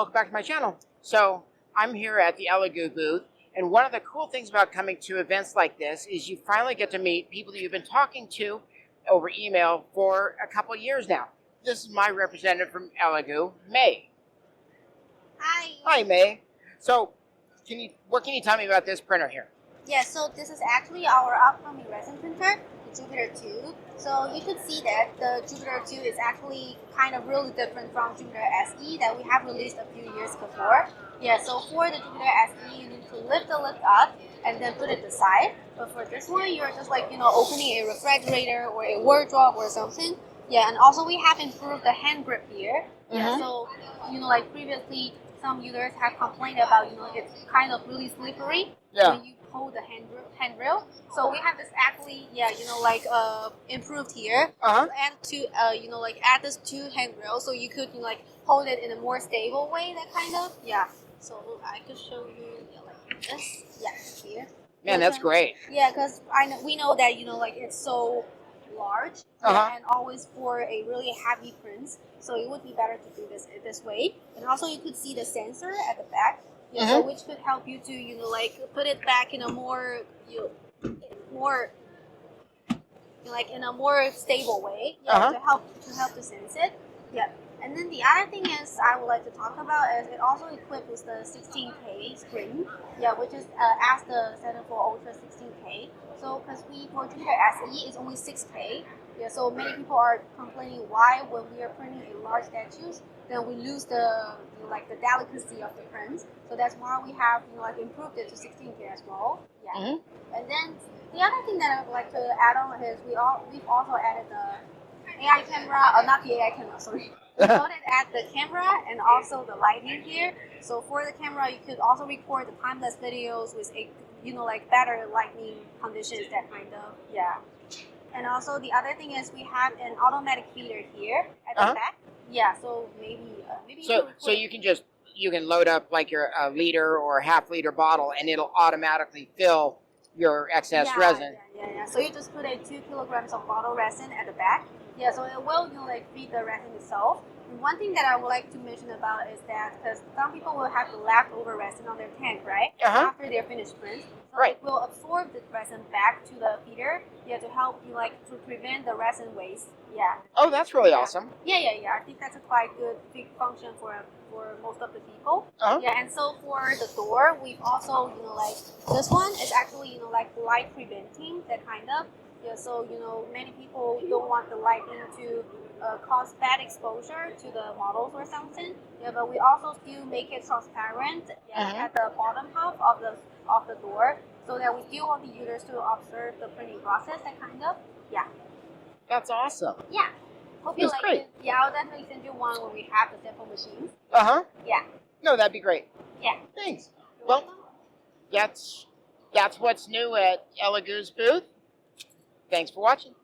welcome back to my channel. So I'm here at the Elegoo booth, and one of the cool things about coming to events like this is you finally get to meet people that you've been talking to over email for a couple of years now. This is my representative from Elegoo, May. Hi. Hi, May. So what can you tell me about this printer here? Yeah, so this is actually our upcoming resin printer, the Jupiter 2. So you could see that the Jupiter 2 is actually kind of really different from Jupiter SE that we have released a few years before. Yeah, so for the Jupiter SE, you need to lift the lid up and then put it aside. But for this one, you're just like, opening a refrigerator or a wardrobe or something. Yeah, and also we have improved the hand grip here. Yeah, so, like previously, some users have complained about, it's kind of really slippery when you hold the handrail. So we have this actually, improved here. To add to, add this to handrail, so you could, hold it in a more stable way, that kind of, yeah. So I could show you, like this, here. Man, that's great. Yeah, because we know that, it's so large and always for a really heavy print, so it would be better to do this way. And also you could see the sensor at the back, so which could help you to put it back in a more in a more stable way, to help to sense it. And then the other thing is I would like to talk about is it also equipped with the 16K screen, which is as the standard for Ultra 16K. So because for Jupiter SE is only 6K, so many people are complaining why when we are printing a large statues, then we lose the the delicacy of the print. So that's why we have improved it to 16K as well. And then the other thing that I would like to add on is we've also added the AI camera, not the AI camera, sorry. We add the camera and also the lighting here. So for the camera, you could also record the timeless videos with a better lighting conditions, that kind of, And also the other thing is we have an automatic feeder here at the back. So maybe so you can load up like your liter or half-liter bottle, and it'll automatically fill your excess resin. So you just put 2 kilograms of bottle resin at the back. So it will feed the resin itself. And one thing that I would like to mention about is that because some people will have the leftover resin on their tank, right? After they're finished print. So it will absorb the resin back to the feeder, to help you to prevent the resin waste. Oh, that's really awesome. I think that's a quite good big function for most of the people. And so for the door, we've also this one is actually light preventing, that kind of. So many people don't want the lighting to cause bad exposure to the models or something. But we also still make it transparent at the bottom half of the door, so that we still want the users to observe the printing process, that kind of. That's awesome. Hope you like it. I'll definitely send you one when we have the sample machines. No, that'd be great. Thanks. Well, that's what's new at Elegoo's booth. Thanks for watching.